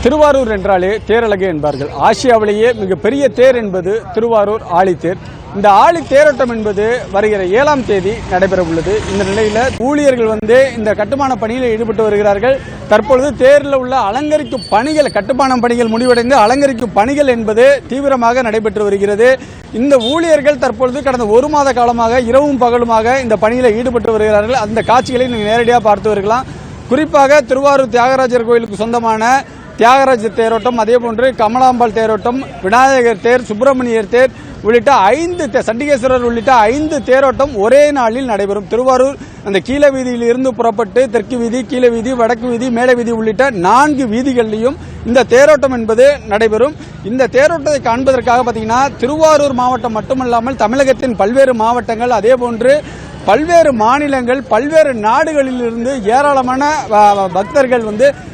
திருவாரூர் என்றாலே தேரழகு என்பார்கள். ஆசியாவிலேயே மிகப்பெரிய தேர் என்பது திருவாரூர் ஆழித்தேர். இந்த ஆழி தேரோட்டம் என்பது வருகிற 7ஆம் தேதி நடைபெற உள்ளது. இந்த நிலையில் ஊழியர்கள் இந்த கட்டுமான பணியில் ஈடுபட்டு வருகிறார்கள். தற்பொழுது தேரில் உள்ள அலங்கரிக்கும் பணிகள், கட்டுமான பணிகள் முடிவடைந்து அலங்கரிக்கும் பணிகள் என்பது தீவிரமாக நடைபெற்று வருகிறது. இந்த ஊழியர்கள் தற்பொழுது கடந்த 1 மாத காலமாக இரவும் பகலுமாக இந்த பணியில் ஈடுபட்டு வருகிறார்கள். அந்த காட்சிகளை நீங்கள் நேரடியாக பார்த்து வருகலாம். குறிப்பாக திருவாரூர் தியாகராஜர் கோயிலுக்கு சொந்தமான தியாகராஜர் தேரோட்டம், அதே போன்று கமலாம்பாள் தேரோட்டம், விநாயகர் தேர், சுப்பிரமணியர் தேர் உள்ளிட்ட 5 சண்டிகேஸ்வரர் உள்ளிட்ட 5 தேரோட்டம் ஒரே நாளில் நடைபெறும். திருவாரூர் அந்த கீழ வீதியில் இருந்து புறப்பட்டு தெற்கு வீதி, கீழ வீதி, வடக்கு வீதி, மேல வீதி உள்ளிட்ட 4 வீதிகளிலும் இந்த தேரோட்டம் என்பது நடைபெறும். இந்த தேரோட்டத்தை காண்பதற்காக பார்த்தீங்கன்னா திருவாரூர் மாவட்டம் மட்டுமல்லாமல் தமிழகத்தின் பல்வேறு மாவட்டங்கள், அதே போன்று பல்வேறு மாநிலங்கள், பல்வேறு நாடுகளிலிருந்து ஏராளமான பக்தர்கள்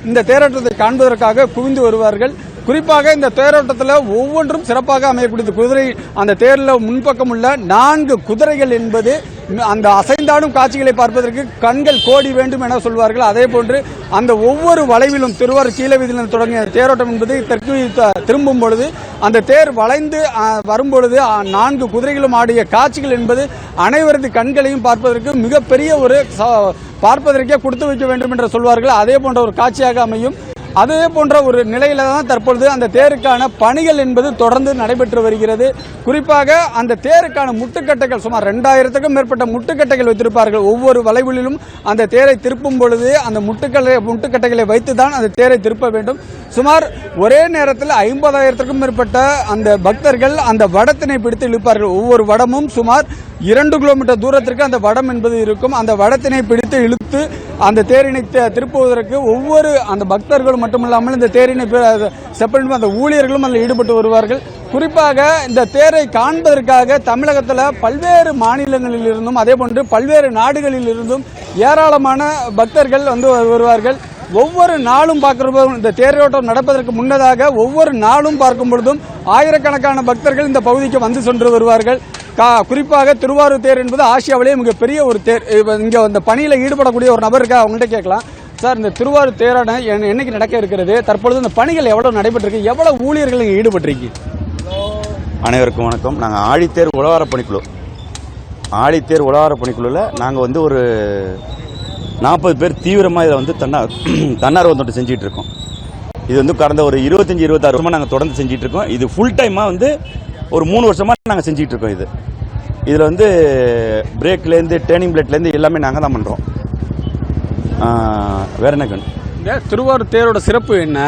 இந்த தேரோட்டத்தை காண்பதற்காக குவிந்து வருவார்கள். குறிப்பாக இந்த தேரோட்டத்தில் ஒவ்வொன்றும் சிறப்பாக அமையக்கூடிய குதிரை, அந்த தேரில் முன்பக்கம் உள்ள 4 குதிரைகள் என்பது அந்த அசைந்தாடும் காட்சிகளை பார்ப்பதற்கு கண்கள் கோடி வேண்டும் என சொல்வார்கள். அதே போன்று அந்த ஒவ்வொரு வளைவிலும் திருவாரூர் கீழ வீதியில் தொடங்கிய தேரோட்டம் என்பது தெற்கு திரும்பும் பொழுது அந்த தேர் வளைந்து வரும்பொழுது 4 குதிரைகளும் ஆடிய காட்சிகள் என்பது அனைவரது கண்களையும் பார்ப்பதற்கு மிகப்பெரிய ஒரு பார்ப்பதற்கே கொடுத்து வைக்க வேண்டும் என்று சொல்வார்கள். அதே போன்ற ஒரு காட்சியாக அமையும். அதே போன்ற ஒரு நிலையில தான் தற்பொழுது அந்த தேருக்கான பணிகள் என்பது தொடர்ந்து நடைபெற்று வருகிறது. குறிப்பாக அந்த தேருக்கான முட்டுக்கட்டைகள் சுமார் 2000க்கும் மேற்பட்ட முட்டுக்கட்டைகள் வைத்திருப்பார்கள். ஒவ்வொரு வளைவிலும் அந்த தேரை திருப்பும் பொழுது அந்த முட்டுக்கட்டைகளை வைத்து தான் அந்த தேரை திருப்ப வேண்டும். சுமார் ஒரே நேரத்தில் 50,000க்கும் மேற்பட்ட அந்த பக்தர்கள் அந்த வடத்தினை பிடித்து இழுப்பார்கள். ஒவ்வொரு வடமும் சுமார் 2 கிலோமீட்டர் தூரத்திற்கு அந்த வடம் என்பது இருக்கும். அந்த வடத்தினை பிடித்து இழுத்து அந்த தேரினை திருப்புவதற்கு ஒவ்வொரு அந்த பக்தர்களும் மட்டுமில்லாமல் இந்த தேரினை செப்பரேட் அந்த ஊழியர்களும் அதில் ஈடுபட்டு வருவார்கள். குறிப்பாக இந்த தேரை காண்பதற்காக தமிழகத்தில் பல்வேறு மாநிலங்களில் இருந்தும் அதே போன்று பல்வேறு நாடுகளில் இருந்தும் ஏராளமான பக்தர்கள் வருவார்கள். ஒவ்வொரு நாளும் பார்க்குற இந்த தேரோட்டம் நடப்பதற்கு முன்னதாக ஒவ்வொரு நாளும் பார்க்கும் பொழுதும் ஆயிரக்கணக்கான பக்தர்கள் இந்த பகுதிக்கு வந்து சென்று வருவார்கள். குறிப்பாக திருவாரூர் தேர் என்பது ஆசியாவிலேயே மிகப்பெரிய ஒரு தேர். இங்கே இந்த பணியில் ஈடுபடக்கூடிய ஒரு நபர் இருக்கா, அவங்கள்ட்ட கேட்கலாம். சார், இந்த திருவாரூர் தேரோட்டம் என்னைக்கு நடக்க இருக்கிறது? தற்பொழுது இந்த பணிகள் எவ்வளவு நடைபெற்றிருக்கு? எவ்வளவு ஊழியர்கள் இங்கே ஈடுபட்டிருக்கு? அனைவருக்கும் வணக்கம். நாங்கள் ஆழித்தேர் உழவார பணிக்குழு, ஆழித்தேர் உழவார பணிக்குழுவில் நாங்கள் ஒரு 40 பேர் தீவிரமாக இதை தன்னார்வ தொண்டு செஞ்சுட்டு இருக்கோம். இது கடந்த ஒரு 25-26 வருஷமாக நாங்கள் தொடர்ந்து செஞ்சுட்டு இருக்கோம். இது ஃபுல் டைமாக ஒரு 3 வருஷமாக நாங்கள் செஞ்சுட்டு இருக்கோம். இதில் பிரேக்லேருந்து டேர்னிங் பிளேட்லேருந்து எல்லாமே நாங்கள் தான் பண்ணுறோம். வேற என்ன கண் இந்த திருவாரூர் தேரோட சிறப்பு என்ன?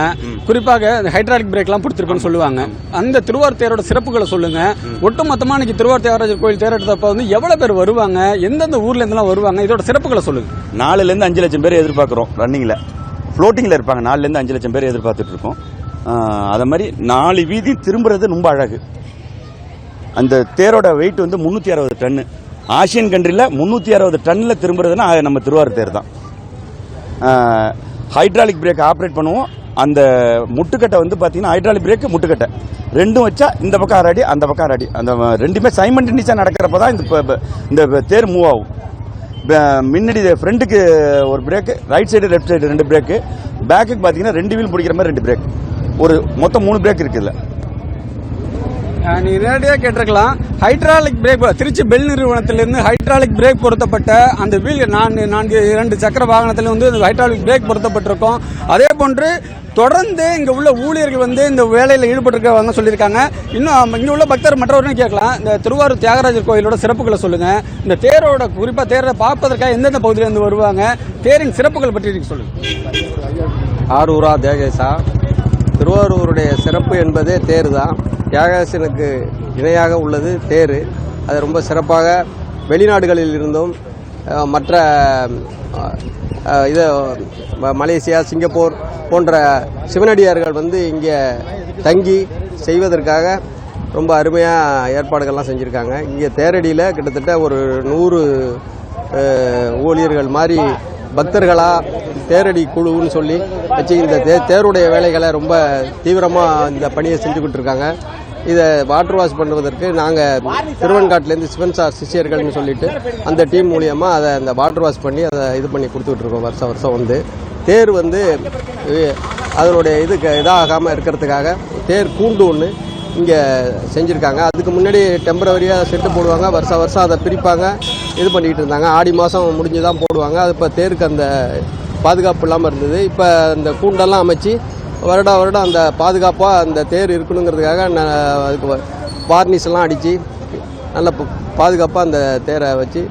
குறிப்பாக ஹைட்ராலிக் பிரேக்லாம் கொடுத்துருக்கோன்னு சொல்லுவாங்க. அந்த திருவாரூர் தேரோட சிறப்புகளை சொல்லுங்க. ஒட்டுமொத்தமாக இன்னைக்கு திருவாரூர் தியாகராஜர் கோயில் தேரோட்டத்தப்ப எவ்வளவு பேர் வருவாங்க, எந்தெந்த ஊர்ல இருந்தெல்லாம் வருவாங்க, இதோட சிறப்புகளை சொல்லுங்க. 4லேருந்து 5 லட்சம் பேர் எதிர்பார்க்குறோம். ரன்னிங்கில் ஃப்ளோட்டிங்கில் இருப்பாங்க. 4லேருந்து 5 லட்சம் பேர் எதிர்பார்த்துட்டு இருக்கோம். அதை மாதிரி 4 வீதி திரும்புறது ரொம்ப அழகு. அந்த தேரோட வெயிட் 360 டன்னு. ஆசியன் கண்ட்ரியில் 360 டன்னில் திரும்புறதுன்னா நம்ம திருவாரூர் தேர் தான். ஹைட்ராலிக் பிரேக் ஆப்ரேட் பண்ணுவோம். அந்த முட்டுக்கட்டை பார்த்தீங்கன்னா ஹைட்ராலிக் பிரேக் முட்டுக்கட்டை ரெண்டும் வச்சா இந்த பக்கம் 6 அடி, அந்த பக்கம் 6 அடி, அந்த ரெண்டுமே சைமல்டேனியஸாக நடக்கிறப்ப தான் இந்த தேர் மூவ் ஆகும். முன்னாடி ஃப்ரண்ட்டுக்கு ஒரு brake, right side left side 2 brake, பேக்குக்கு பார்த்தீங்கன்னா 2 வீல் பிடிக்கிற மாதிரி 2 பிரேக், ஒரு மொத்தம் 3 பிரேக் இருக்குல்ல. நீ நேரடியாக கேட்டிருக்கலாம். ஹைட்ராலிக் பிரேக் திருச்சி பெல் நிறுவனத்திலிருந்து ஹைட்ராலிக் பிரேக் பொருத்தப்பட்ட அந்த வீல் 2 சக்கர வாகனத்தில் ஹைட்ராலிக் பிரேக் பொருத்தப்பட்டிருக்கும். அதே போன்று தொடர்ந்து இங்கே உள்ள ஊழியர்கள் இந்த வேலையில் ஈடுபட்டிருக்கவங்க சொல்லியிருக்காங்க. இன்னும் இங்கே உள்ள பக்தர் மற்றவர்களும் கேட்கலாம். இந்த திருவாரூர் தியாகராஜர் கோயிலோட சிறப்புகளை சொல்லுங்கள். இந்த தேரோட குறிப்பாக தேரை பார்ப்பதற்காக எந்தெந்த பகுதியிலேருந்து வருவாங்க, தேரின் சிறப்புகள் பற்றி சொல்லுங்கள். ஆரூரா தேகேசா. திருவாரூருடைய சிறப்பு என்பதே தேர் தான். தியாகராஜனுக்கு இணையாக உள்ளது தேர். அது ரொம்ப சிறப்பாக வெளிநாடுகளில் இருந்தும் மற்ற மலேசியா, சிங்கப்பூர் போன்ற சிவனடியார்கள் இங்கே தங்கி செய்வதற்காக ரொம்ப அருமையாக ஏற்பாடுகள்லாம் செஞ்சுருக்காங்க. இங்கே தேரடியில் கிட்டத்தட்ட ஒரு 100 ஊழியர்கள் மாதிரி பக்தர்களாக தேரடி குழுன்னு சொல்லி வச்சு இந்த தேருடைய வேலைகளை ரொம்ப தீவிரமாக இந்த பணியை செஞ்சுக்கிட்டு இருக்காங்க. இதை வாட்டர் வாஷ் பண்ணுவதற்கு நாங்கள் திருவெண்காட்டிலேருந்து சிவன்சார் சிஷியர்கள்னு சொல்லிட்டு அந்த டீம் மூலியமாக அதை அந்த வாட்டர் வாஷ் பண்ணி அதை இது பண்ணி கொடுத்துக்கிட்டு இருக்கோம். வருஷம் தேர் அதனுடைய இதாகாமல் இருக்கிறதுக்காக தேர் கூண்டு ஒன்று இங்கே செஞ்சுருக்காங்க. அதுக்கு முன்னாடி டெம்பரவரியாக செட்டு போடுவாங்க, வருஷம் அதை பிரிப்பாங்க, இது பண்ணிக்கிட்டு இருந்தாங்க. ஆடி மாதம் முடிஞ்சு தான் போடுவாங்க. அது இப்போ தேருக்கு அந்த பாதுகாப்பு இல்லாமல் இருந்தது. இப்போ அந்த கூண்டெல்லாம் அமைச்சு வருடம் அந்த பாதுகாப்பாக அந்த தேர் இருக்கணுங்கிறதுக்காக அதுக்கு வார்னிஷ் எல்லாம் அடித்து நல்ல பாதுகாப்பாக அந்த தேரை வச்சு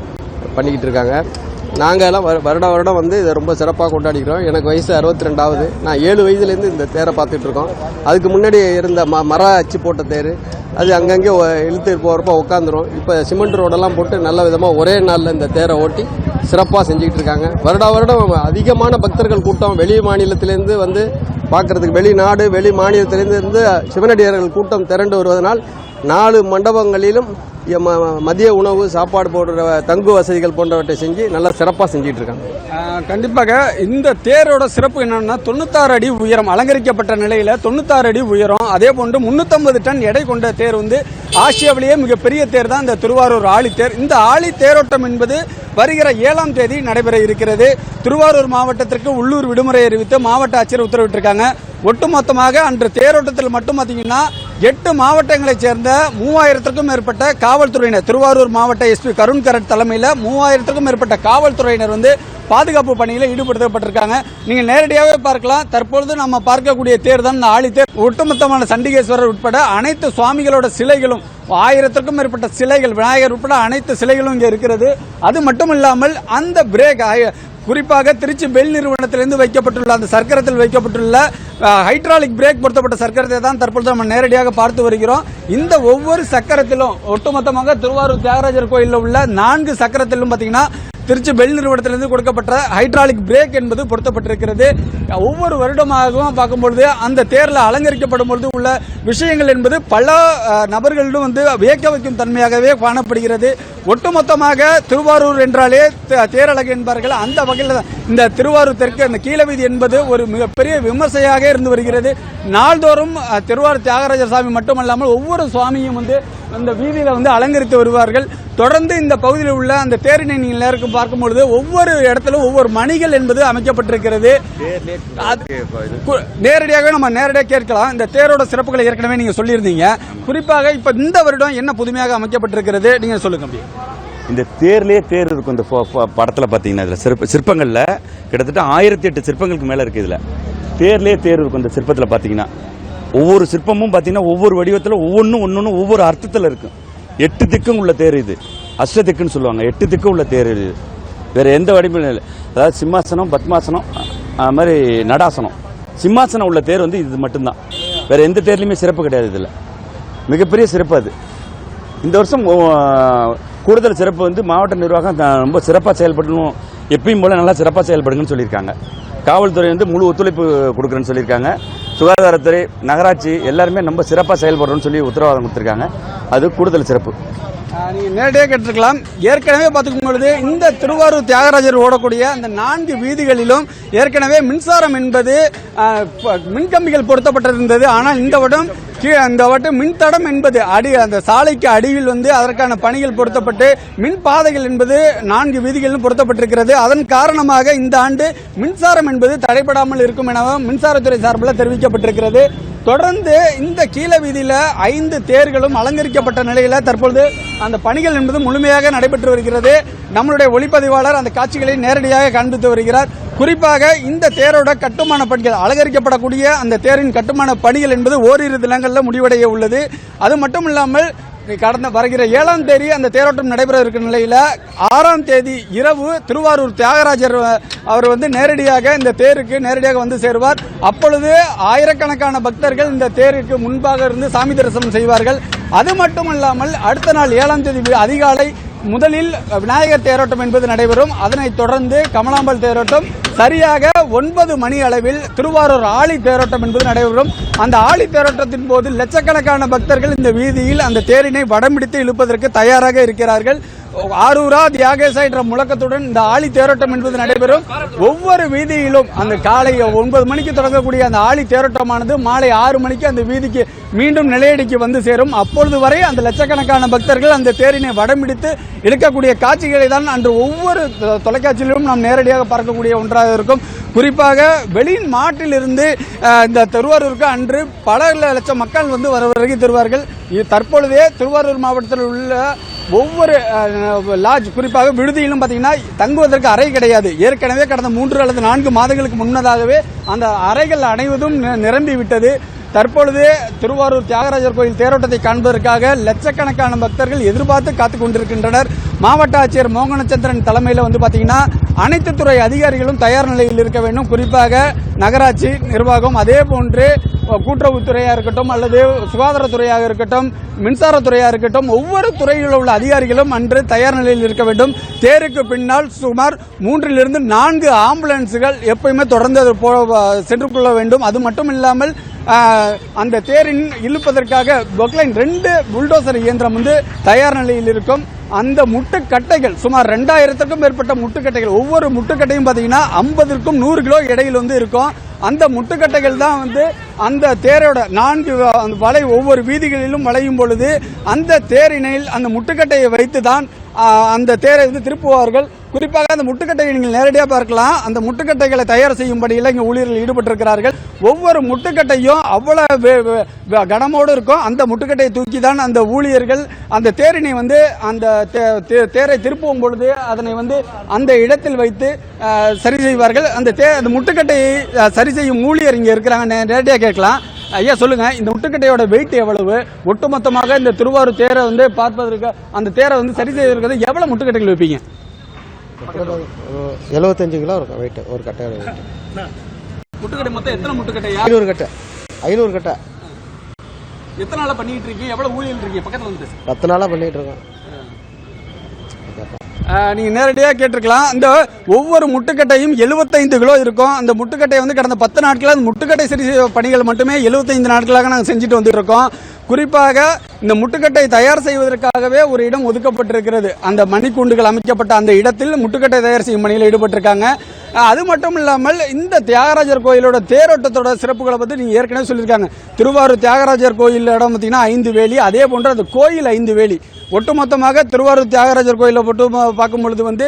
பண்ணிக்கிட்டு இருக்காங்க. நாங்கள் எல்லாம் வருடம் வந்து இதை ரொம்ப சிறப்பாக கொண்டாடிக்கிறோம். எனக்கு வயசு 62. நான் 7 வயதுலேருந்து இந்த தேரை பார்த்துட்ருக்கோம். அதுக்கு முன்னாடி இருந்த மர அச்சு போட்ட தேர் அது அங்கங்கே இழுத்து போகிறப்ப உட்காந்துரும். இப்போ சிமெண்ட் ரோடெல்லாம் போட்டு நல்ல விதமாக ஒரே நாளில் இந்த தேரை ஓட்டி சிறப்பாக செஞ்சுக்கிட்டு இருக்காங்க. வருடம் அதிகமான பக்தர்கள் கூட்டம் வெளி மாநிலத்திலேருந்து வந்து பார்க்குறதுக்கு, வெளிநாடு வெளி மாநிலத்திலேருந்து சிவனடியார்கள் கூட்டம் திரண்டு வருவதனால் 4 மண்டபங்களிலும் மதிய உணவு, சாப்பாடு போடுற தங்கு வசதிகள் போன்றவற்றை செஞ்சு நல்லா சிறப்பாக செஞ்சுட்டு இருக்காங்க. கண்டிப்பாக இந்த தேரோட சிறப்பு என்னன்னா 96 அடி உயரம், அலங்கரிக்கப்பட்ட நிலையில் 96 அடி உயரம். அதே போன்று 350 டன் எடை கொண்ட தேர் வந்து ஆசியாவிலேயே மிகப்பெரிய தேர் தான் இந்த திருவாரூர் ஆழித்தேர். இந்த ஆழி தேரோட்டம் என்பது வருகிற 7ஆம் தேதி நடைபெற இருக்கிறது. திருவாரூர் மாவட்டத்திற்கு உள்ளூர் விடுமுறை அறிவித்து மாவட்ட ஆட்சியர் உத்தரவிட்டிருக்காங்க. ஒட்டுமொத்தமாக அன்று தேரோட்டத்தில் மட்டும் பார்த்தீங்கன்னா 8 மாவட்டங்களைச் சேர்ந்த 3000க்கும் மேற்பட்ட காவல்துறையினர், திருவாரூர் மாவட்ட எஸ்பி கருண் கரட் தலைமையில் 3000க்கும் மேற்பட்ட காவல்துறையினர் வந்து பாதுகாப்பு பணியில் ஈடுபடுத்தப்பட்டிருக்காங்க. நீங்கள் நேரடியாகவே பார்க்கலாம். தற்பொழுது நம்ம பார்க்கக்கூடிய தேர் தான் இந்த ஆழித்தேர். ஒட்டுமொத்தமான சண்டிகேஸ்வரர் உட்பட அனைத்து சுவாமிகளோட சிலைகளும் 1000க்கும் மேற்பட்ட சிலைகள், விநாயகர் உட்பட அனைத்து சிலைகளும் இங்கே இருக்கிறது. அது மட்டும் இல்லாமல் அந்த பிரேக், குறிப்பாக திருச்சி பெல் நிறுவனத்திலிருந்து வைக்கப்பட்டுள்ள அந்த சர்க்கரத்தில் வைக்கப்பட்டுள்ள ஹைட்ராலிக் பிரேக் பொருத்தப்பட்ட சர்க்கரத்தை தான் தற்பொழுது நம்ம நேரடியாக பார்த்து வருகிறோம். இந்த ஒவ்வொரு சக்கரத்திலும் ஒட்டுமொத்தமாக திருவாரூர் தியாகராஜர் கோயிலில் உள்ள 4 சக்கரத்திலும் பார்த்தீங்கன்னா திருச்சி பெல் நிறுவனத்திலிருந்து கொடுக்கப்பட்ட ஹைட்ராலிக் பிரேக் என்பது பொருத்தப்பட்டிருக்கிறது. ஒவ்வொரு வருடமாகவும் பார்க்கும்பொழுது அந்த தேரில் அலங்கரிக்கப்படும் பொழுது உள்ள விஷயங்கள் என்பது பல நபர்களிடம் வந்து வியக்க வைக்கும் தன்மையாகவே காணப்படுகிறது. ஒட்டுமொத்தமாக திருவாரூர் என்றாலே தேரழகு என்பார்கள். அந்த வகையில் இந்த திருவாரூர் தெற்கு அந்த கீழவீதி என்பது ஒரு மிகப்பெரிய விமர்சையாக இருந்து வருகிறது. நாள்தோறும் திருவாரூர் தியாகராஜர் சாமி மட்டுமல்லாமல் ஒவ்வொரு சுவாமியும் வந்து அந்த வீதியில் வந்து அலங்கரித்து வருவார்கள். தொடர்ந்து இந்த பகுதியில் உள்ள அந்த தேரினை நீங்கள் நேருக்கு பார்க்கும்பொழுது ஒவ்வொரு இடத்திலும் ஒவ்வொரு மணிகள் என்பது அமைக்கப்பட்டிருக்கிறது. நேரடியாகவே நம்ம நேரடியாக கேட்கலாம். இந்த தேரோட சிறப்புகளை ஏற்கனவே நீங்க சொல்லியிருந்தீங்க. குறிப்பாக இப்ப இந்த வருடம் என்ன புதுமையாக அமைக்கப்பட்டிருக்கிறது நீங்க சொல்லுங்க. இந்த தேர்லேயே தேர் இருக்கும். இந்த படத்தில் பார்த்தீங்கன்னா இதில் சிற்பங்களில் கிட்டத்தட்ட 1008 சிற்பங்களுக்கு மேலே இருக்குது. இதில் தேர்லேயே தேர் இருக்கும். இந்த சிற்பத்தில் பார்த்தீங்கன்னா ஒவ்வொரு சிற்பமும் பார்த்தீங்கன்னா ஒவ்வொரு வடிவத்தில் ஒவ்வொன்றும் ஒவ்வொரு அர்த்தத்தில் இருக்கும். 8 திக்கும் உள்ள தேர் இது. அஷ்ட திக்குன்னு சொல்லுவாங்க. 8 திக்கு உள்ள தேர் இது. வேறு எந்த வடிவமும் இல்லை. அதாவது சிம்மாசனம், பத்மாசனம், அது மாதிரி நடாசனம். சிம்மாசனம் உள்ள தேர் வந்து இது மட்டும்தான். வேறு எந்த தேர்லையுமே சிறப்பு கிடையாது. இதில் மிகப்பெரிய சிறப்பு அது. இந்த வருஷம் கூடுதல் சிறப்பு வந்து மாவட்ட நிர்வாகம் ரொம்ப சிறப்பாக செயல்படணும், எப்பயும் போல நல்லா சிறப்பாக செயல்படுங்கன்னு சொல்லியிருக்காங்க. காவல்துறை வந்து முழு ஒத்துழைப்பு கொடுக்குறேன்னு சொல்லியிருக்காங்க. சுகாதாரத்துறை, நகராட்சி எல்லாருமே ரொம்ப சிறப்பாக செயல்படுறோன்னு சொல்லி உத்தரவாதம் கொடுத்துருக்காங்க. அது கூடுதல் சிறப்பு. நீங்கள் நேரடியாக கேட்டிருக்கலாம். ஏற்கனவே பார்த்துக்கும் பொழுது இந்த திருவாரூர் தியாகராஜர் ஓடக்கூடிய அந்த 4 வீதிகளிலும் ஏற்கனவே மின்சாரம் என்பது மின்கம்பிகள் பொருத்தப்பட்டிருந்தது. ஆனால் இந்த வட்டம் மின்தடம் என்பது அந்த சாலைக்கு அடியில் வந்து அதற்கான பணிகள் பொருத்தப்பட்டு மின் பாதைகள் என்பது 4 வீதிகளிலும் பொருத்தப்பட்டிருக்கிறது. அதன் காரணமாக இந்த ஆண்டு மின்சாரம் என்பது தடைபடாமல் இருக்கும் எனவும் மின்சாரத்துறை சார்பில் தெரிவிக்கப்பட்டிருக்கிறது. தொடர்ந்து இந்த கீழ வீதியில் 5 தேர்களும் அலங்கரிக்கப்பட்ட நிலையில் தற்பொழுது அந்த பணிகள் என்பது முழுமையாக நடைபெற்று வருகிறது. நம்மளுடைய ஒளிப்பதிவாளர் அந்த காட்சிகளை நேரடியாக காண்பித்து வருகிறார். குறிப்பாக இந்த தேரோட கட்டுமான பணிகள், அலங்கரிக்கப்படக்கூடிய அந்த தேரின் கட்டுமான பணிகள் என்பது ஓரிரு தினங்களில் முடிவடைய உள்ளது. அது மட்டும் இல்லாமல் கடந்த வருகிற 7ஆம் தேதி அந்த தேரோட்டம் நடைபெற இருக்கிற நிலையில் 6ஆம் தேதி இரவு திருவாரூர் தியாகராஜர் அவர் வந்து நேரடியாக இந்த தேருக்கு நேரடியாக வந்து சேருவார். அப்பொழுது ஆயிரக்கணக்கான பக்தர்கள் இந்த தேருக்கு முன்பாக இருந்து சாமி தரிசனம் செய்வார்கள். அது மட்டுமல்லாமல் அடுத்த நாள் 7ஆம் தேதி அதிகாலை முதலில் விநாயகர் தேரோட்டம் என்பது நடைபெறும். அதனைத் தொடர்ந்து கமலாம்பல் தேரோட்டம் சரியாக 9 மணி அளவில் திருவாரூர் ஆழி தேரோட்டம் என்பது நடைபெறும். அந்த ஆழி தேரோட்டத்தின் போது லட்சக்கணக்கான பக்தர்கள் இந்த வீதியில் அந்த தேரினை வடம்பிடித்து இழுப்பதற்கு தயாராக இருக்கிறார்கள். ஆரூரா தியாகேசா என்ற முழக்கத்துடன் இந்த ஆழி தேரோட்டம் என்பது நடைபெறும். ஒவ்வொரு வீதியிலும் அந்த காலை 9 மணிக்கு தொடங்கக்கூடிய அந்த ஆழி தேரோட்டமானது மாலை 6 மணிக்கு அந்த வீதிக்கு மீண்டும் நிலையடிக்கு வந்து சேரும். அப்பொழுது வரை அந்த லட்சக்கணக்கான பக்தர்கள் அந்த தேரினை வடம்பிடித்து இழுக்கக்கூடிய காட்சிகளை தான் அன்று ஒவ்வொரு தொலைக்காட்சியிலும் நாம் நேரடியாக பார்க்கக்கூடிய ஒன்றாக இருக்கும். குறிப்பாக வெளிநாட்டிலிருந்து இந்த திருவாரூருக்கு அன்று பல லட்சம் மக்கள் வந்து வருகை தருவார்கள். தற்பொழுதே திருவாரூர் மாவட்டத்தில் உள்ள ஒவ்வொரு லாட்ஜ் குறிப்பாக விடுதியிலும் பார்த்தீங்கன்னா தங்குவதற்கு அறை கிடையாது. ஏற்கனவே கடந்த 3 அல்லது 4 மாதங்களுக்கு முன்னதாகவே அந்த அறைகள் அனைவதும் நிரம்பி விட்டது. தற்பொழுது திருவாரூர் தியாகராஜர் கோயில் தேரோட்டத்தை காண்பதற்காக லட்சக்கணக்கான பக்தர்கள் எதிர்பார்த்து காத்துக் கொண்டிருக்கின்றனர். மாவட்ட ஆட்சியர் மோகனச்சந்திரன் தலைமையில் வந்து பார்த்தீங்கன்னா அனைத்து துறை அதிகாரிகளும் தயார் நிலையில் இருக்க வேண்டும். குறிப்பாக நகராட்சி நிர்வாகம், அதே போன்று கூட்டுறவுத்துறையாக இருக்கட்டும் அல்லது சுகாதாரத்துறையாக இருக்கட்டும், மின்சாரத்துறையாக இருக்கட்டும், ஒவ்வொரு துறையில் உள்ள அதிகாரிகளும் அன்று தயார் நிலையில் இருக்க வேண்டும். தேருக்கு பின்னால் சுமார் 3 to 4 ஆம்புலன்ஸுகள் எப்பயுமே தொடர்ந்து சென்று கொள்ள வேண்டும். அது மட்டும் இல்லாமல் அந்த தேரின் இழுப்பதற்காக பொக்லைன் 2 புல்டோசர் இயந்திரம் வந்து தயார் நிலையில் இருக்கும். அந்த முட்டுக்கட்டைகள் சுமார் 2000க்கும் மேற்பட்ட முட்டுக்கட்டைகள், ஒவ்வொரு முட்டுக்கட்டையும் பார்த்தீங்கன்னா 50க்கும் 100 கிலோ இடையில் வந்து இருக்கும். அந்த முட்டுக்கட்டைகள் தான் வந்து அந்த தேரோட 4 வலை ஒவ்வொரு வீதிகளிலும் வளையும் பொழுது அந்த தேரினில் அந்த முட்டுக்கட்டையை வைத்து தான் அந்த தேரை வந்து திருப்புவார்கள். குறிப்பாக அந்த முட்டுக்கட்டையை நீங்கள் நேரடியாக பார்க்கலாம். அந்த முட்டுக்கட்டைகளை தயார் செய்யும்படியில் இங்கே ஊழியர்கள் ஈடுபட்டிருக்கிறார்கள். ஒவ்வொரு முட்டுக்கட்டையும் அவ்வளவு கனமோடு இருக்கும். அந்த முட்டுக்கட்டையை தூக்கி தான் அந்த ஊழியர்கள் அந்த தேரினை வந்து அந்த தேரை திருப்பும் பொழுது அதனை வந்து அந்த இடத்தில் வைத்து சரி செய்வார்கள். அந்த முட்டுக்கட்டையை சரி செய்யும் ஊழியர் இங்கே இருக்கிறாங்க, நேரடியாக கேட்கலாம். ஐயா சொல்லுங்க, இந்த முட்டுக்கட்டையோட வெயிட் எவ்வளவு? ஒட்டுமொத்தமாக இந்த திருவாரூர் தேரை வந்து பார்ப்பதற்கு அந்த தேரை வந்து சரி செய்வதற்கு எவ்வளவு முட்டுக்கட்டைகள் வைப்பீங்க? 75 கிலோ இருக்கும் வெயிட், ஒரு கட்டையோட வெயிட். முட்டுக்கட்டை மொத்தம் எத்தனை முட்டுக்கட்டை? 500 கட்டை. 500 கட்டை. எத்தனை நாளா பண்ணிட்டு இருக்கீங்க? எவ்வளவு ஊழியர்கள் இருக்கீங்க? பக்கத்துல வந்து 10 நாளா பண்ணிட்டு இருக்கோம். நீங்க நேரடியாக கேட்டிருக்கலாம். இந்த ஒவ்வொரு முட்டுக்கட்டையும் 75 கிலோ இருக்கும். அந்த முட்டுக்கட்டையை வந்து கடந்த 10 நாட்களாக அந்த முட்டுக்கட்டை சரி பணிகள் மட்டுமே 75 நாட்களாக நாங்கள் செஞ்சுட்டு வந்துட்டு இருக்கோம். குறிப்பாக இந்த முட்டுக்கட்டை தயார் செய்வதற்காகவே ஒரு இடம் ஒதுக்கப்பட்டிருக்கிறது. அந்த மணிக்கூண்டுகள் அமைக்கப்பட்ட அந்த இடத்தில் முட்டுக்கட்டை தயார் செய்யும் பணியில் ஈடுபட்டிருக்காங்க. அது மட்டும் இல்லாமல் இந்த தியாகராஜர் கோயிலோட தேரோட்டத்தோட சிறப்புகளை பற்றி நீங்கள் ஏற்கனவே சொல்லியிருக்காங்க. திருவாரூர் தியாகராஜர் கோயில் இடம் பார்த்தீங்கன்னா 5 வேலி, அதே போன்று அந்த கோயில் 5 வேலி. ஒட்டுமொத்தமாக திருவாரூர் தியாகராஜர் கோயிலை மட்டும் பார்க்கும் பொழுது வந்து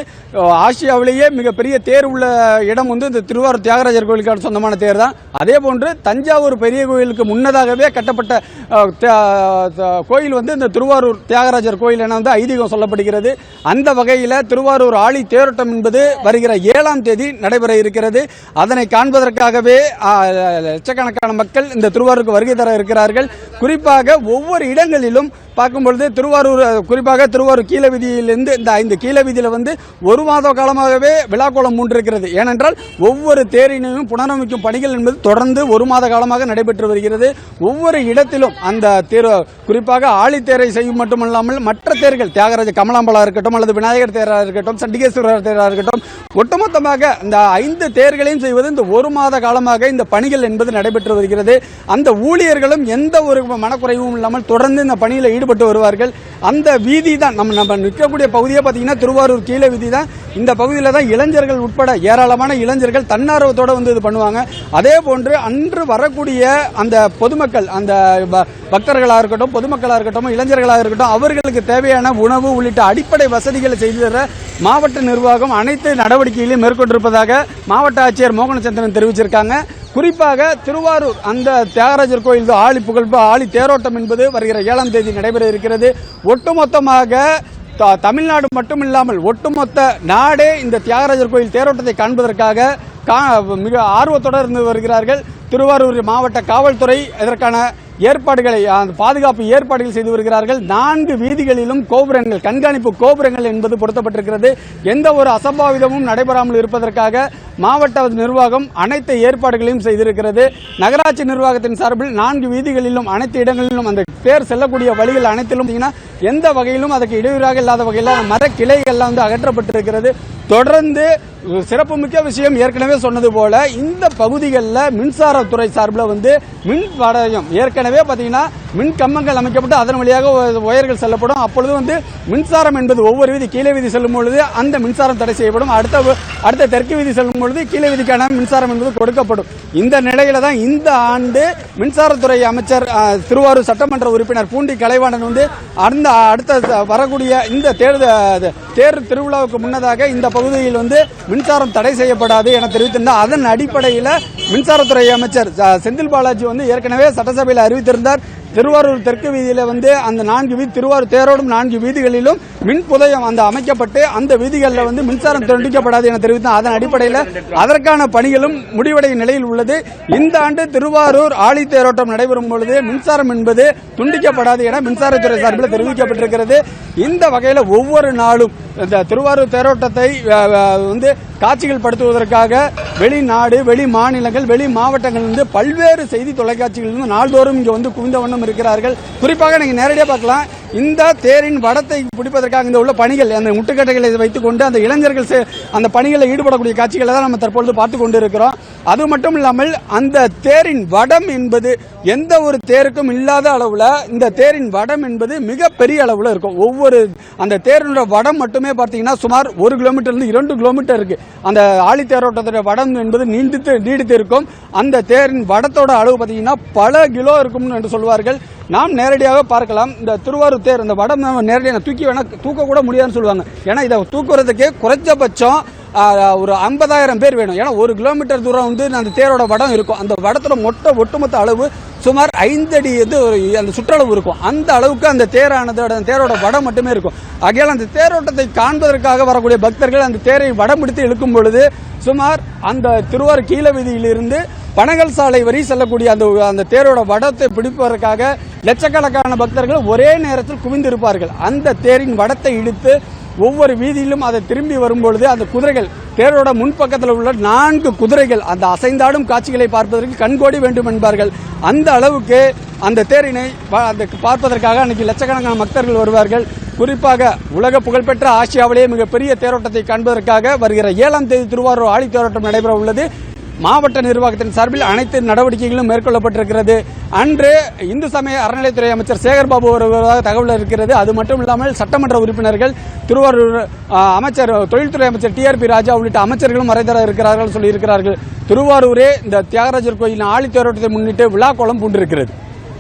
ஆசியாவிலேயே மிகப்பெரிய தேர் உள்ள இடம் வந்து இந்த திருவாரூர் தியாகராஜர் கோயிலுக்கான சொந்தமான தேர் தான். அதே போன்று தஞ்சாவூர் பெரிய கோயிலுக்கு முன்னதாகவே கட்டப்பட்ட கோயில் வந்து இந்த திருவாரூர் தியாகராஜர் கோயில் என வந்து ஐதீகம் சொல்லப்படுகிறது. அந்த வகையில் திருவாரூர் ஆழி தேரோட்டம் என்பது வருகிற 7ஆம் தேதி நடைபெற இருக்கிறது. அதனை காண்பதற்காகவே லட்சக்கணக்கான மக்கள் இந்த திருவாரூருக்கு வருகை தர இருக்கிறார்கள். குறிப்பாக ஒவ்வொரு இடங்களிலும் பார்க்கும்பொழுது திருவாரூர், குறிப்பாக திருவாரூர் கீழ வீதியிலிருந்து இந்த கீழ வீதியில் வந்து 1 மாத காலமாகவே விழாக்கோலம் மூன்றிருக்கிறது. ஏனென்றால் ஒவ்வொரு தேரினையும் புனரமைக்கும் பணிகள் என்பது தொடர்ந்து 1 மாத காலமாக நடைபெற்று வருகிறது. ஒவ்வொரு இடத்திலும் அந்த தேர், குறிப்பாக ஆழித்தேரை செய்யும் மட்டுமல்லாமல் மற்ற தேர்கள், தியாகராஜ கமலாம்பலா இருக்கட்டும் அல்லது விநாயகர் தேராக இருக்கட்டும், சண்டிகேஸ்வரர் தேராக இருக்கட்டும், ஒட்டுமொத்தமாக இந்த 5 தேர்களையும் செய்வது இந்த 1 மாத காலமாக இந்த பணிகள் என்பது நடைபெற்று வருகிறது. அந்த ஊழியர்களும் எந்த ஒரு மனக்குறைவும் இல்லாமல் தொடர்ந்து இந்த பணியில் ஈடுபட்டு வருவார்கள். அந்த வீதி தான் நம்ம நிற்கக்கூடிய பகுதியை பார்த்தீங்கன்னா திருவாரூர் கீழ வீதி தான். இந்த பகுதியில் தான் இளைஞர்கள் உட்பட ஏராளமான இளைஞர்கள் தன்னார்வத்தோடு வந்து இது பண்ணுவாங்க. அதே போன்று அன்று வரக்கூடிய அந்த பொதுமக்கள், அந்த பக்தர்களாக இருக்கட்டும், பொதுமக்களாக இருக்கட்டும், இளைஞர்களாக இருக்கட்டும், அவர்களுக்கு தேவையான உணவு உள்ளிட்ட அடிப்படை வசதிகளை செய்து தர மாவட்ட நிர்வாகம் அனைத்து நடவடிக்கைகளையும் மேற்கொண்டிருப்பதாக மாவட்ட ஆட்சியர் மோகனச்சந்திரன் தெரிவிச்சிருக்காங்க. குறிப்பாக திருவாரூர் அந்த தியாகராஜர் கோயில் ஆழி புகழ்பு ஆழி தேரோட்டம் என்பது வருகிற 7ஆம் தேதி நடைபெற இருக்கிறது. ஒட்டுமொத்தமாக தமிழ்நாடு மட்டுமில்லாமல் ஒட்டுமொத்த நாடே இந்த தியாகராஜர் கோயில் தேரோட்டத்தை காண்பதற்காக மிக ஆர்வத்தோடு இருந்து வருகிறார்கள். திருவாரூர் மாவட்ட காவல்துறை இதற்கான ஏற்பாடுகளை, பாதுகாப்பு ஏற்பாடுகள் செய்து வருகிறார்கள். 4 வீதிகளிலும் கோபுரங்கள், கண்காணிப்பு கோபுரங்கள் என்பது பொருத்தப்பட்டிருக்கிறது. எந்த ஒரு அசம்பாவிதமும் நடைபெறாமல் இருப்பதற்காக மாவட்ட நிர்வாகம் அனைத்து ஏற்பாடுகளையும் செய்திருக்கிறது. நகராட்சி நிர்வாகத்தின் சார்பில் 4 வீதிகளிலும் அனைத்து இடங்களிலும் அந்த தேர் செல்லக்கூடிய வழிகள் அனைத்திலும் எந்த வகையிலும் அதுக்கு இடையூறாக இல்லாத வகையில் மர கிளைகள்லாம் வந்து அகற்றப்பட்டிருக்கிறது. தொடர்ந்து சிறப்புமிக்க விஷயம் ஏற்கனவே சொன்னது போல இந்த பகுதிகளில் மின்சாரத்துறை சார்பில் வந்து மின் வாடகம் ஏற்கனவே பார்த்தீங்கன்னா மின் கம்பங்கள் அமைக்கப்பட்டு அதன் வழியாக ஒயர்கள் செல்லப்படும். அப்பொழுது வந்து மின்சாரம் என்பது ஒவ்வொரு வீதி கீழே வீதி செல்லும் பொழுது அந்த மின்சாரம் தடை செய்யப்படும். அடுத்த தெற்கு வீதி செல்லும் பொழுது கீழே வீதிக்கான மின்சாரம் என்பது கொடுக்கப்படும். இந்த நிலையில தான் இந்த ஆண்டு மின்சாரத்துறை அமைச்சர் திருவாரூர் சட்டமன்ற உறுப்பினர் பூண்டி கலைவாணன் வந்து அடுத்த வரக்கூடிய இந்த தேர் திருவிழாவுக்கு முன்னதாக இந்த பகுதியில் வந்து மின்சாரம் தடை செய்யப்படாது என தெரிவித்திருந்தார். அதன் அடிப்படையில் மின்சாரத்துறை அமைச்சர் செந்தில் பாலாஜி வந்து ஏற்கனவே சட்டசபையில் அறிவித்திருந்தார். திருவாரூர் தெற்கு வீதியில வந்து அந்த 4 வீதி திருவாரூர் தேரோடும் 4 வீதிகளிலும் மின் புதையம் அந்த அமைக்கப்பட்டு அந்த வீதிகளில் வந்து மின்சாரம் துண்டிக்கப்படாது என தெரிவித்தார். அதன் அடிப்படையில் அதற்கான பணிகளும் முடிவடையும் நிலையில் உள்ளது. இந்த ஆண்டு திருவாரூர் ஆழி தேரோட்டம் நடைபெறும் பொழுது மின்சாரம் என்பது துண்டிக்கப்படாது என மின்சாரத்துறை சார்பில் தெரிவிக்கப்பட்டிருக்கிறது. இந்த வகையில் ஒவ்வொரு நாளும் இந்த திருவாரூர் தேரோட்டத்தை வந்து காட்சிகள் படுத்துவதற்காக வெளிநாடு வெளி மாநிலங்கள் வெளி மாவட்டங்கள் வந்து பல்வேறு செய்தி தொலைக்காட்சிகள் நாள்தோறும் இங்கே வந்து குவிந்த வண்ணம் இருக்கிறார்கள். குறிப்பாக நீங்க நேரடியாக பார்க்கலாம், இந்த தேரின் வடத்தை பிடிப்பதற்காக இந்த உள்ள பணிகள் அந்த முட்டுக்கட்டைகளை வைத்துக் கொண்டு அந்த இளைஞர்கள் அந்த பணிகளில் ஈடுபடக்கூடிய காட்சிகளை தான் நம்ம தற்பொழுது பார்த்து கொண்டு இருக்கிறோம். அது மட்டும் இல்லாமல் அந்த தேரின் வடம் என்பது எந்த ஒரு தேருக்கும் இல்லாத அளவுல இந்த தேரின் வடம் என்பது மிக பெரிய அளவுல இருக்கும். ஒவ்வொரு அந்த தேரினுடைய வடம் மட்டுமே பார்த்தீங்கன்னா சுமார் 1 கிலோமீட்டர்ல 2 கிலோமீட்டர் இருக்கு. அந்த ஆழி தேரோட்டத்துடைய வடம் என்பது நீடித்து இருக்கும். அந்த தேரின் வடத்தோட அளவு பார்த்தீங்கன்னா பல கிலோ இருக்கும் என்று சொல்வார்கள். நாம் நேரடியாக பார்க்கலாம். இந்த திருவாரூர் தேர் இந்த வடம் நேரடியாக தூக்க கூட முடியாதுன்னு சொல்லுவாங்க. ஏன்னா இதை தூக்குறதுக்கு குறைஞ்சபட்சம் ஒரு 50,000 பேர் வேணும். ஏன்னா 1 கிலோமீட்டர் தூரம் வந்து அந்த தேரோட வடம் இருக்கும். அந்த வடத்தோட ஒட்டுமொத்த அளவு சுமார் 5 அடி வந்து அந்த சுற்றளவு இருக்கும். அந்த அளவுக்கு அந்த தேரோட வடம் மட்டுமே இருக்கும். ஆகையால் அந்த தேரோட்டத்தை காண்பதற்காக வரக்கூடிய பக்தர்கள் அந்த தேரை வடம் பிடித்து இழுக்கும் பொழுது சுமார் அந்த திருவாரூர் கீழ வீதியிலிருந்து பனகல் சாலை வரை செல்லக்கூடிய அந்த தேரோட வடத்தை பிடிப்பதற்காக லட்சக்கணக்கான பக்தர்கள் ஒரே நேரத்தில் குவிந்திருப்பார்கள். அந்த தேரின் வடத்தை இழுத்து ஒவ்வொரு வீதியிலும் அதை திரும்பி வரும்பொழுது அந்த குதிரைகள் தேரோட முன்பக்கத்தில் உள்ள 4 குதிரைகள் அந்த அசைந்தாடும் காட்சிகளை பார்ப்பதற்கு கண்கோடி வேண்டும் என்பார்கள். அந்த அளவுக்கு அந்த தேரினை பார்ப்பதற்காக அன்னைக்கு லட்சக்கணக்கான பக்தர்கள் வருவார்கள். குறிப்பாக உலக புகழ்பெற்ற ஆசியாவிலேயே மிகப்பெரிய தேரோட்டத்தை காண்பதற்காக வருகிற 7ஆம் தேதி திருவாரூர் ஆழி தேரோட்டம் நடைபெற உள்ளது. மாவட்ட நிர்வாகத்தின் சார்பில் அனைத்து நடவடிக்கைகளும் மேற்கொள்ளப்பட்டிருக்கிறது. அன்று இந்து சமய அறநிலைத்துறை அமைச்சர் சேகர்பாபு வருவதாக தகவல் இருக்கிறது. அது மட்டும் இல்லாமல் சட்டமன்ற உறுப்பினர்கள் திருவாரூர் அமைச்சர் தொழில்துறை அமைச்சர் TRP ராஜா உள்ளிட்ட அமைச்சர்களும் வரைதர இருக்கிறார்கள் சொல்லியிருக்கிறார்கள். திருவாரூரே இந்த தியாகராஜர் கோயிலின் ஆழி தேரோட்டத்தை முன்னிட்டு விழா கோலம் பூண்டிருக்கிறது.